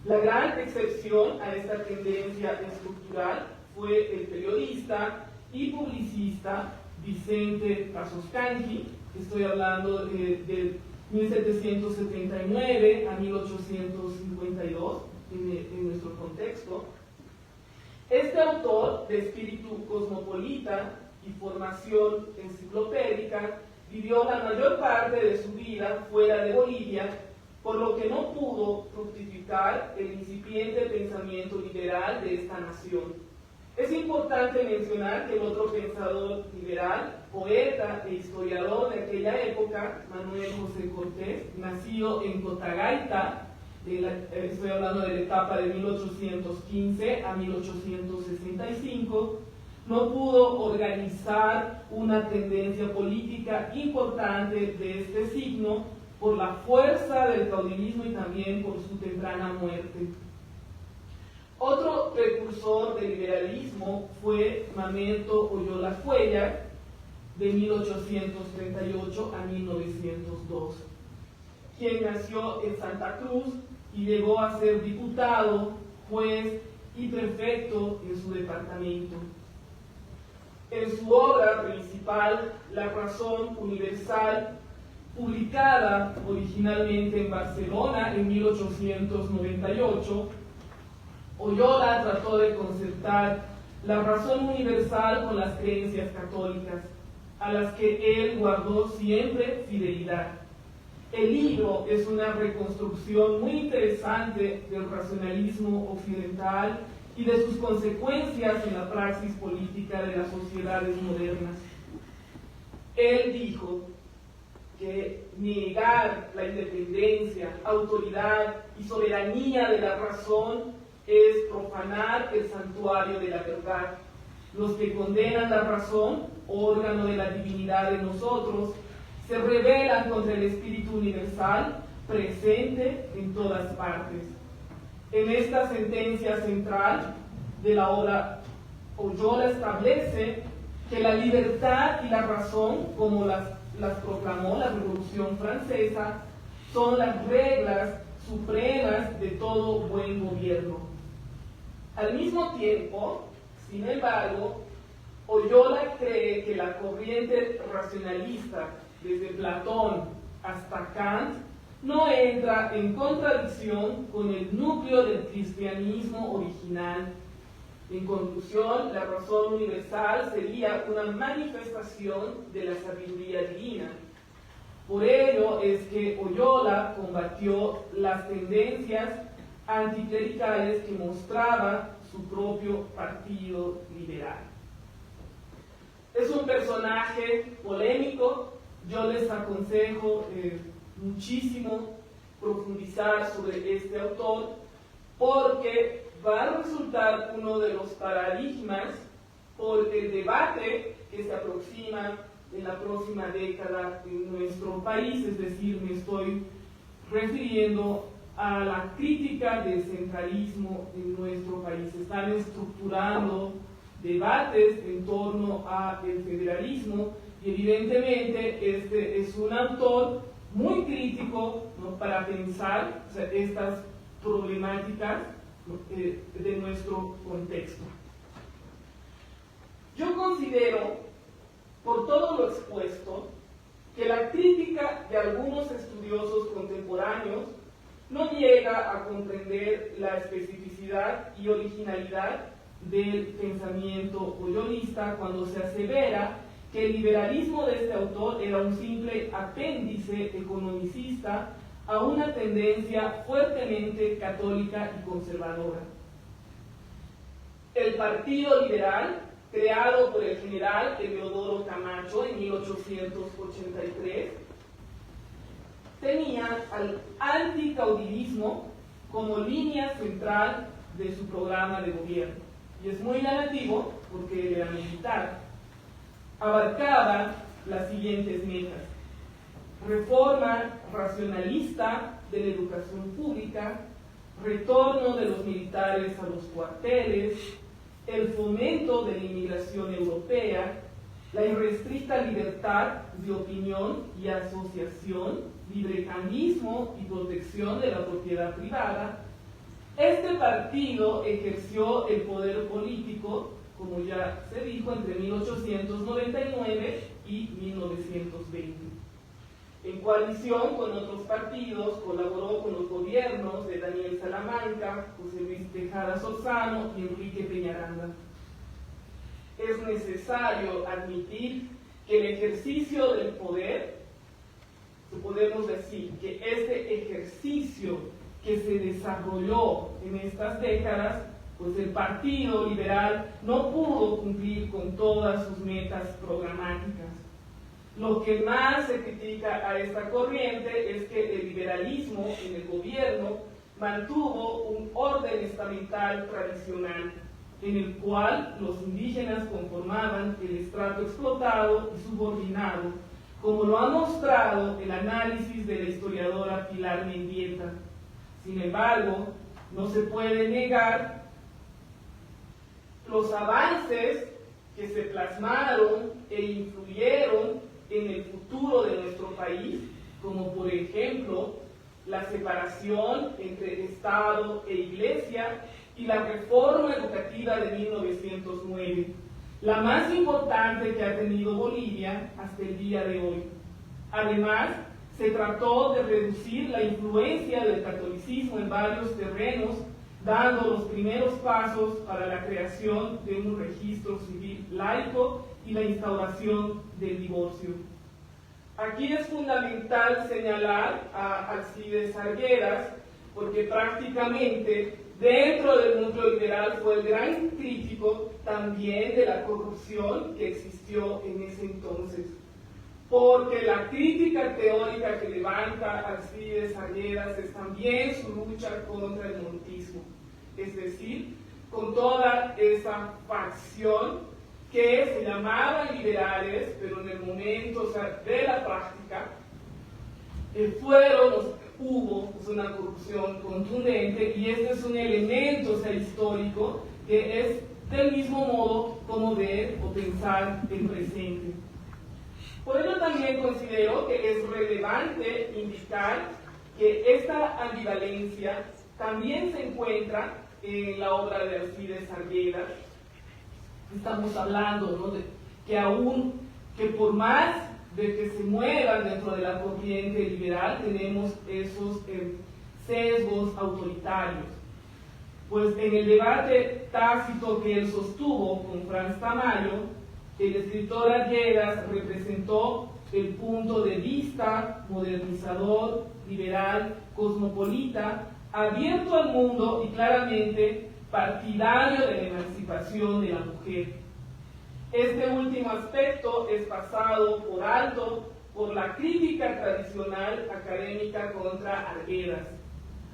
La gran excepción a esta tendencia estructural fue el periodista y publicista Vicente Pazoscanqui. Estoy hablando de 1779 a 1852 en nuestro contexto. Este autor, de espíritu cosmopolita y formación enciclopédica, vivió la mayor parte de su vida fuera de Bolivia, por lo que no pudo fructificar el incipiente pensamiento liberal de esta nación. Es importante mencionar que el otro pensador liberal, poeta e historiador de aquella época, Manuel José Cortés, nacido en Cotagaita, estoy hablando de la etapa de 1815 a 1865, no pudo organizar una tendencia política importante de este signo por la fuerza del caudillismo y también por su temprana muerte. Otro precursor del liberalismo fue Mamerto Oyola Cuéllar, de 1838 a 1902, quien nació en Santa Cruz y llegó a ser diputado, juez y prefecto en su departamento. En su obra principal, La Razón Universal, publicada originalmente en Barcelona en 1898, Oyola trató de concertar la razón universal con las creencias católicas, a las que él guardó siempre fidelidad. El libro es una reconstrucción muy interesante del racionalismo occidental y de sus consecuencias en la praxis política de las sociedades modernas. Él dijo que negar la independencia, autoridad y soberanía de la razón es profanar el santuario de la verdad. Los que condenan la razón, órgano de la divinidad en nosotros, se rebelan contra el espíritu universal presente en todas partes. En esta sentencia central de la obra, Oyola establece que la libertad y la razón, como las proclamó la Revolución Francesa, son las reglas supremas de todo buen gobierno. Al mismo tiempo, sin embargo, Oyola cree que la corriente racionalista, desde Platón hasta Kant, no entra en contradicción con el núcleo del cristianismo original. En conclusión, la razón universal sería una manifestación de la sabiduría divina. Por ello es que Oyola combatió las tendencias anticlericales que mostraba su propio partido liberal. Es un personaje polémico. Yo les aconsejo muchísimo profundizar sobre este autor, porque va a resultar uno de los paradigmas por el debate que se aproxima en la próxima década en nuestro país. Es decir, me estoy refiriendo a la crítica del centralismo en nuestro país. Se están estructurando debates en torno al federalismo y evidentemente este es un autor muy crítico, ¿no?, para pensar, o sea, estas problemáticas, ¿no?, de nuestro contexto. Yo considero, por todo lo expuesto, que la crítica de algunos estudiosos contemporáneos no llega a comprender la especificidad y originalidad del pensamiento loyolista cuando se asevera que el liberalismo de este autor era un simple apéndice economicista a una tendencia fuertemente católica y conservadora. El Partido Liberal, creado por el general Eleodoro Camacho en 1883, tenía al anticaudivismo como línea central de su programa de gobierno. Y es muy llamativo porque él era militar. Abarcaba las siguientes metas: reforma racionalista de la educación pública, retorno de los militares a los cuarteles, el fomento de la inmigración europea, la irrestricta libertad de opinión y asociación, librecambismo y protección de la propiedad privada. Este partido ejerció el poder político, como ya se dijo, entre 1899 y 1920. En coalición con otros partidos, colaboró con los gobiernos de Daniel Salamanca, José Luis Tejada Sorzano y Enrique Peñaranda. Es necesario admitir que el ejercicio del poder, podemos decir que este ejercicio que se desarrolló en estas décadas, pues el Partido Liberal no pudo cumplir con todas sus metas programáticas. Lo que más se critica a esta corriente es que el liberalismo en el gobierno mantuvo un orden estamental tradicional, en el cual los indígenas conformaban el estrato explotado y subordinado, como lo ha mostrado el análisis de la historiadora Pilar Mendieta. Sin embargo, no se puede negar los avances que se plasmaron e influyeron en el futuro de nuestro país, como por ejemplo la separación entre Estado e Iglesia y la reforma educativa de 1909, la más importante que ha tenido Bolivia hasta el día de hoy. Además, se trató de reducir la influencia del catolicismo en varios terrenos, dando los primeros pasos para la creación de un registro civil laico y la instauración del divorcio. Aquí es fundamental señalar a Alcides Arguedas, porque prácticamente dentro del núcleo liberal fue el gran crítico también de la corrupción que existió en ese entonces. Porque la crítica teórica que levanta Alcides Arguedas es también su lucha contra el montismo, es decir, con toda esa facción que se llamaban liberales, pero en el momento, o sea, de la práctica, hubo una corrupción contundente, y este es un elemento, o sea, histórico, que es del mismo modo como ver o pensar el presente. Por ello también considero que es relevante indicar que esta ambivalencia también se encuentra en la obra de Alcides Arguedas. Estamos hablando, ¿no?, de que por más de que se muevan dentro de la corriente liberal, tenemos esos sesgos autoritarios. Pues en el debate tácito que él sostuvo con Franz Tamayo, el escritor Arguedas representó el punto de vista modernizador, liberal, cosmopolita, abierto al mundo y claramente partidario de la emancipación de la mujer. Este último aspecto es pasado por alto por la crítica tradicional académica contra Arguedas.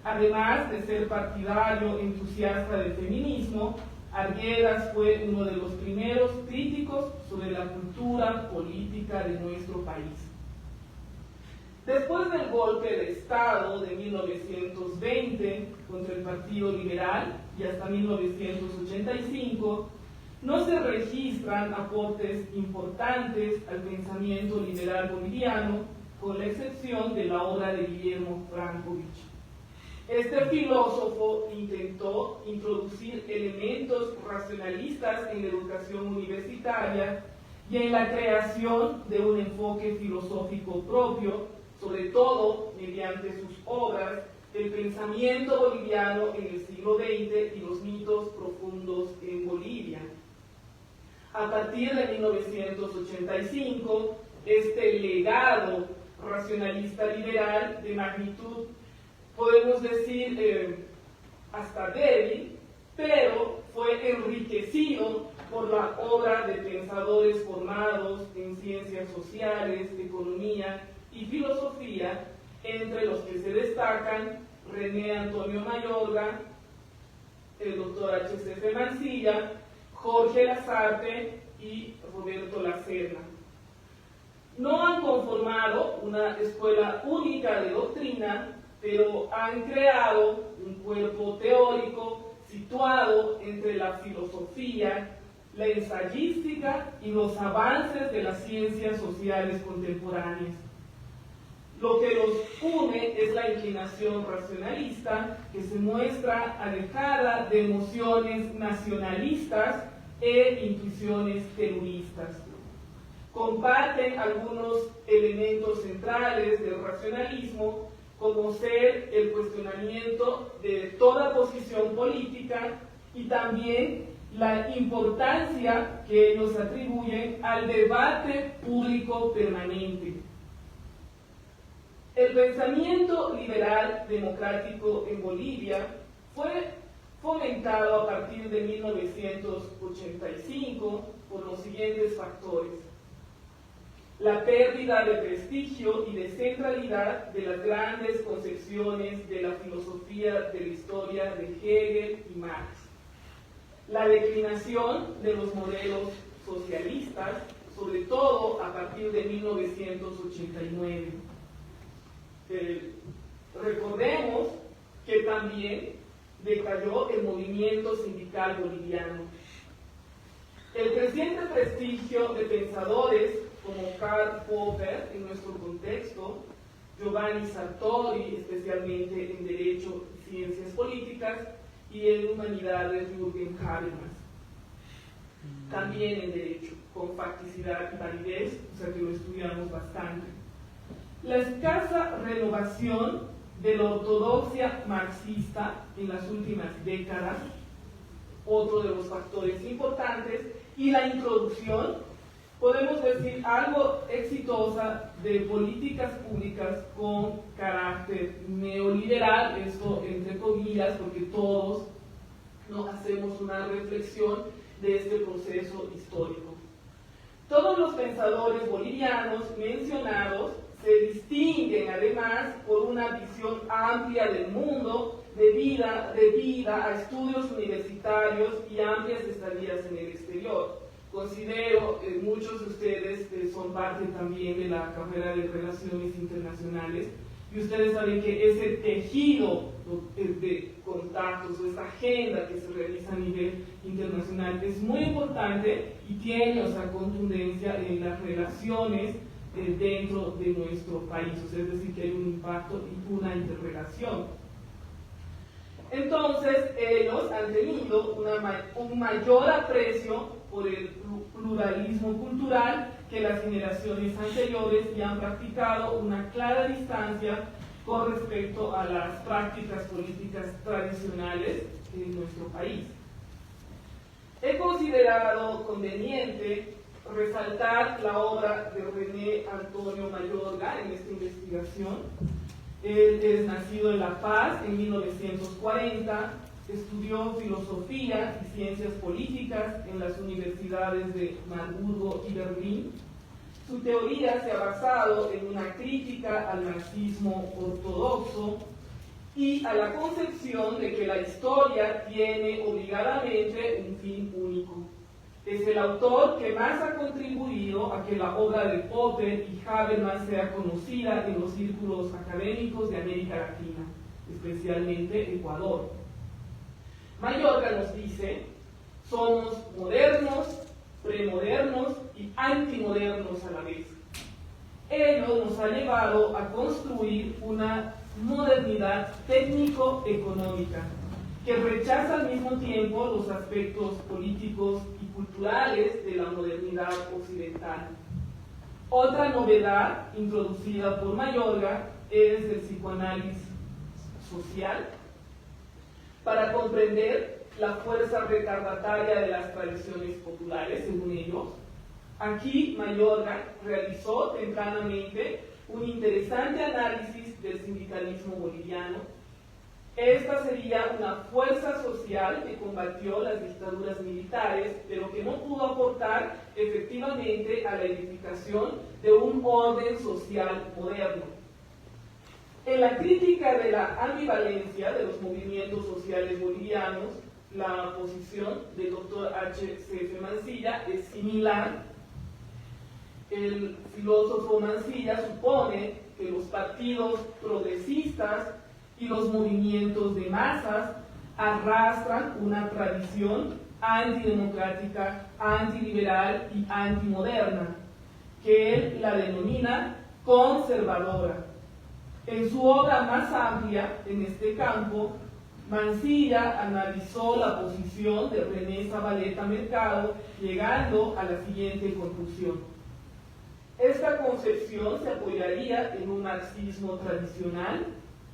Además de ser partidario entusiasta del feminismo, Arguedas fue uno de los primeros críticos sobre la cultura política de nuestro país. Después del golpe de Estado de 1920 contra el Partido Liberal y hasta 1985, no se registran aportes importantes al pensamiento liberal boliviano, con la excepción de la obra de Guillermo Frankovich. Este filósofo intentó introducir elementos racionalistas en la educación universitaria y en la creación de un enfoque filosófico propio, sobre todo mediante sus obras El pensamiento boliviano en el siglo XX y los mitos profundos en Bolivia. A partir de 1985, este legado racionalista liberal de magnitud, podemos decir hasta débil, pero fue enriquecido por la obra de pensadores formados en ciencias sociales, economía y filosofía, entre los que se destacan René Antonio Mayorga, el doctor H.C.F. Mancilla, Jorge Lasarte y Roberto Lacerna. No han conformado una escuela única de doctrina, pero han creado un cuerpo teórico situado entre la filosofía, la ensayística y los avances de las ciencias sociales contemporáneas. Lo que los une es la inclinación racionalista, que se muestra alejada de emociones nacionalistas e intuiciones terroristas. Comparten algunos elementos centrales del racionalismo, como ser el cuestionamiento de toda posición política y también la importancia que ellos atribuyen al debate público permanente. El pensamiento liberal democrático en Bolivia fue fomentado a partir de 1985 por los siguientes factores: la pérdida de prestigio y de centralidad de las grandes concepciones de la filosofía de la historia de Hegel y Marx, la declinación de los modelos socialistas, sobre todo a partir de 1989. Recordemos que también decayó el movimiento sindical boliviano. El creciente prestigio de pensadores como Karl Popper en nuestro contexto, Giovanni Sartori, especialmente en Derecho y Ciencias Políticas, y en Humanidades Jürgen Habermas, también en Derecho, con facticidad y validez, o sea que lo estudiamos bastante. La escasa renovación de la ortodoxia marxista en las últimas décadas, otro de los factores importantes, y la introducción, podemos decir, algo exitosa de políticas públicas con carácter neoliberal, esto entre comillas, porque todos no hacemos una reflexión de este proceso histórico. Todos los pensadores bolivianos mencionados se distinguen además por una visión amplia del mundo, debida a estudios universitarios y amplias estadías en el exterior. Considero que muchos de ustedes son parte también de la carrera de Relaciones Internacionales, y ustedes saben que ese tejido de contactos o esta agenda que se realiza a nivel internacional es muy importante y tiene contundencia en las relaciones dentro de nuestro país, o sea, es decir, que hay un impacto y una interrelación. Entonces, ellos han tenido un mayor aprecio por el pluralismo cultural que las generaciones anteriores, y han practicado una clara distancia con respecto a las prácticas políticas tradicionales en nuestro país. He considerado conveniente resaltar la obra de René Antonio Mayorga en esta investigación, Él es nacido en La Paz en 1940, estudió filosofía y ciencias políticas en las universidades de Marburgo y Berlín. Su teoría se ha basado en una crítica al marxismo ortodoxo y a la concepción de que la historia tiene obligadamente un fin único. Es el autor que más ha contribuido a que la obra de Popper y Habermas sea conocida en los círculos académicos de América Latina, especialmente Ecuador. Mayorga nos dice: somos modernos, premodernos y antimodernos a la vez. Ello nos ha llevado a construir una modernidad técnico-económica que rechaza al mismo tiempo los aspectos políticos y culturales de la modernidad occidental. Otra novedad introducida por Mayorga es el psicoanálisis social para comprender la fuerza retardataria de las tradiciones populares, según ellos. Aquí Mayorga realizó tempranamente un interesante análisis del sindicalismo boliviano. Esta sería una fuerza social que combatió las dictaduras militares, pero que no pudo aportar efectivamente a la edificación de un orden social moderno. En la crítica de la ambivalencia de los movimientos sociales bolivianos, la posición del doctor H.C.F. Mansilla es similar. El filósofo Mansilla supone que los partidos progresistas y los movimientos de masas arrastran una tradición antidemocrática, antiliberal y antimoderna, que él la denomina conservadora. En su obra más amplia en este campo, Mansilla analizó la posición de René Zabaleta Mercado, llegando a la siguiente conclusión: esta concepción se apoyaría en un marxismo tradicional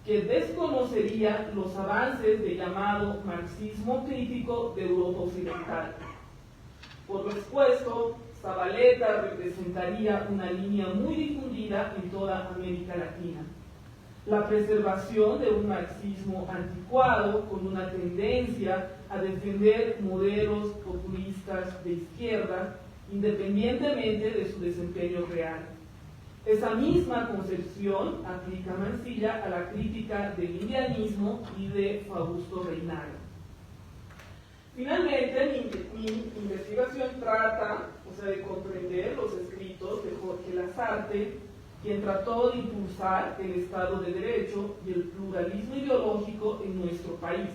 que desconocería los avances del llamado marxismo crítico de Europa Occidental. Por lo expuesto, Zabaleta representaría una línea muy difundida en toda América Latina: la preservación de un marxismo anticuado con una tendencia a defender modelos populistas de izquierda, independientemente de su desempeño real. Esa misma concepción aplica Mansilla a la crítica del indianismo y de Fausto Reynaga. Finalmente, mi investigación trata, de comprender los escritos de Jorge Lasarte, quien trató de impulsar el Estado de Derecho y el pluralismo ideológico en nuestro país.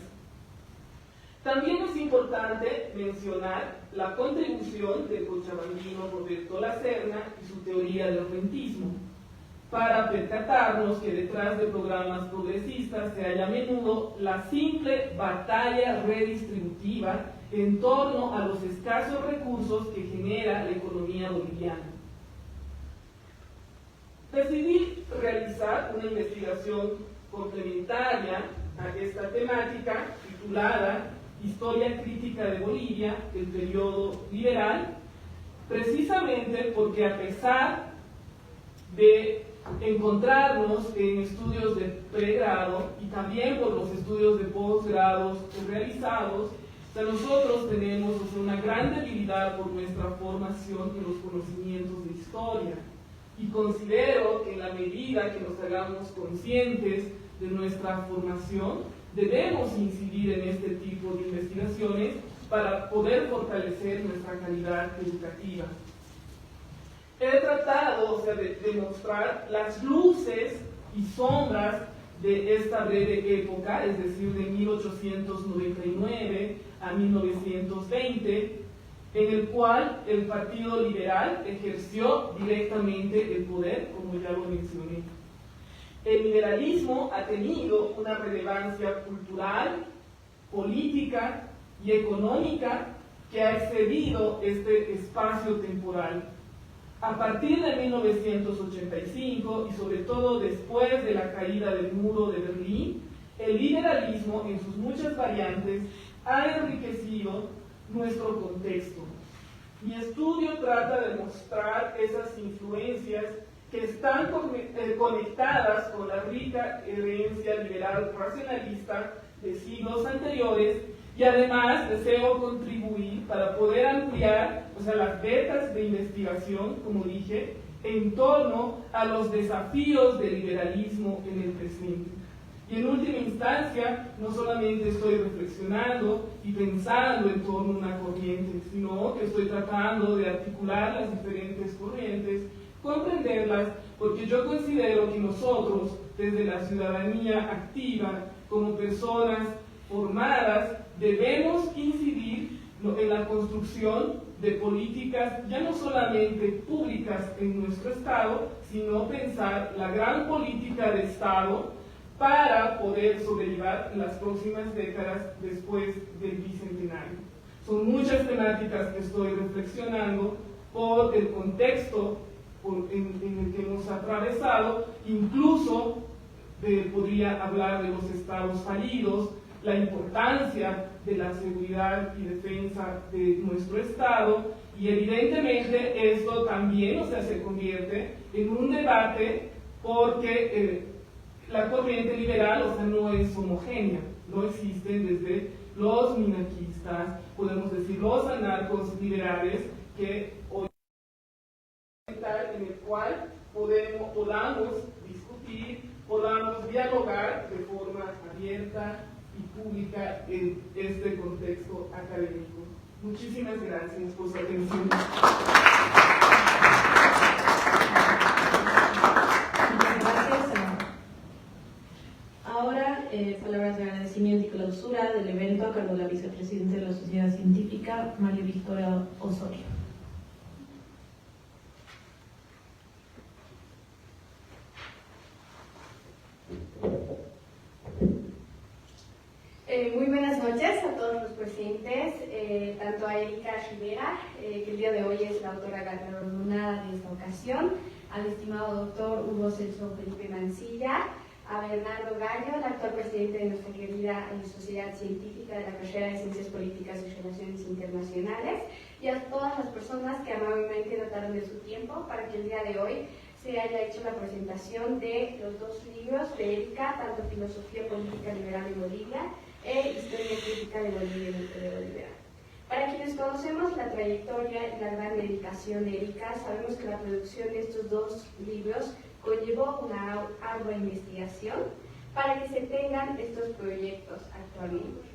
También es importante mencionar la contribución del cochabambino Roberto Lacerna y su teoría del rentismo, para percatarnos que detrás de programas progresistas se halla a menudo la simple batalla redistributiva en torno a los escasos recursos que genera la economía boliviana. Decidí realizar una investigación complementaria a esta temática titulada Historia crítica de Bolivia, el periodo liberal, precisamente porque a pesar de encontrarnos en estudios de pregrado y también por los estudios de posgrados realizados, nosotros tenemos una gran debilidad por nuestra formación en los conocimientos de historia. Y considero que en la medida que nos hagamos conscientes de nuestra formación, debemos incidir en este tipo de investigaciones para poder fortalecer nuestra calidad educativa. He tratado de mostrar las luces y sombras de esta breve época, es decir, de 1899 a 1920, en el cual el Partido Liberal ejerció directamente el poder, como ya lo mencioné. El liberalismo ha tenido una relevancia cultural, política y económica que ha excedido este espacio temporal. A partir de 1985 y sobre todo después de la caída del muro de Berlín, el liberalismo en sus muchas variantes ha enriquecido nuestro contexto. Mi estudio trata de mostrar esas influencias que están conectadas con la rica herencia liberal racionalista de siglos anteriores, y además deseo contribuir para poder ampliar las vetas de investigación, como dije, en torno a los desafíos del liberalismo en el presente. Y en última instancia, no solamente estoy reflexionando y pensando en torno a una corriente, sino que estoy tratando de articular las diferentes corrientes, comprenderlas, porque yo considero que nosotros, desde la ciudadanía activa, como personas formadas, debemos incidir en la construcción de políticas ya no solamente públicas en nuestro Estado, sino pensar la gran política de Estado para poder sobrellevar en las próximas décadas después del bicentenario. Son muchas temáticas que estoy reflexionando por el contexto en el que hemos atravesado, incluso podría hablar de los estados fallidos, la importancia de la seguridad y defensa de nuestro Estado, y evidentemente esto también se convierte en un debate porque la corriente liberal no es homogénea, no existen desde los minarquistas, podemos decir los anarcos liberales, que hoy en el cual podamos discutir, podamos dialogar de forma abierta y pública en este contexto académico. Muchísimas gracias por su atención.
Muchas gracias. Ahora, palabras de agradecimiento y clausura del evento a cargo de la vicepresidenta de la Sociedad Científica, María Victoria Osorio.
Muy buenas noches a todos los presentes, tanto a Erika Rivera, que el día de hoy es la autora galardonada de esta ocasión, al estimado doctor Hugo Celso Felipe Mancilla, a Bernardo Gallo, el actual presidente de nuestra querida Sociedad Científica de la carrera de Ciencias Políticas y Relaciones Internacionales, y a todas las personas que amablemente dotaron de su tiempo para que el día de hoy se haya hecho la presentación de los dos libros de Erika, tanto Filosofía Política Liberal en Bolivia e Historia Crítica de Bolivia y el Periodo Liberal. Para quienes conocemos la trayectoria y la gran dedicación de Erika, sabemos que la producción de estos dos libros conllevó una ardua investigación para que se tengan estos proyectos actualmente,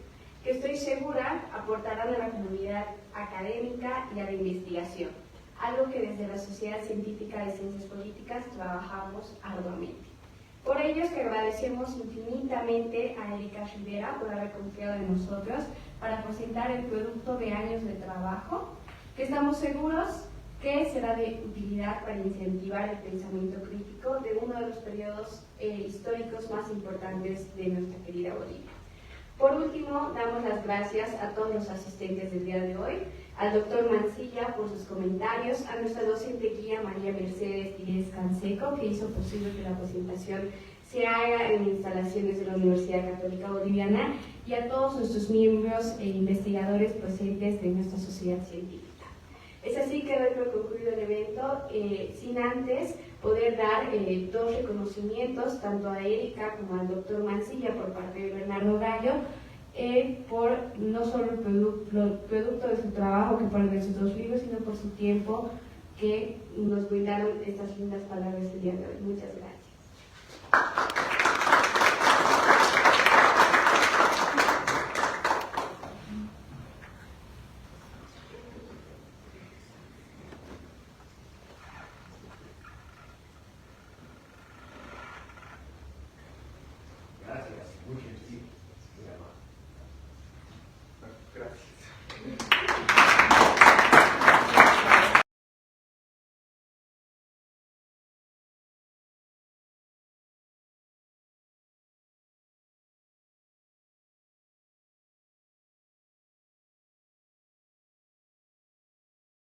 que estoy segura aportarán a la comunidad académica y a la investigación, algo que desde la Sociedad Científica de Ciencias Políticas trabajamos arduamente. Por ello es que agradecemos infinitamente a Erika Rivera por haber confiado en nosotros para presentar el producto de años de trabajo, que estamos seguros que será de utilidad para incentivar el pensamiento crítico de uno de los periodos históricos más importantes de nuestra querida Bolivia. Por último, damos las gracias a todos los asistentes del día de hoy, al doctor Mancilla por sus comentarios, a nuestra docente guía María Mercedes Díez Canseco, que hizo posible que la presentación se haga en instalaciones de la Universidad Católica Boliviana, y a todos nuestros miembros e investigadores presentes de nuestra sociedad científica. Es así que doy por concluido el evento, sin antes poder dar dos reconocimientos, tanto a Erika como al doctor Mancilla por parte de Bernardo Gallo, por no solo el producto de su trabajo que ponen en sus dos libros, sino por su tiempo que nos brindaron estas lindas palabras el día de hoy. Muchas gracias.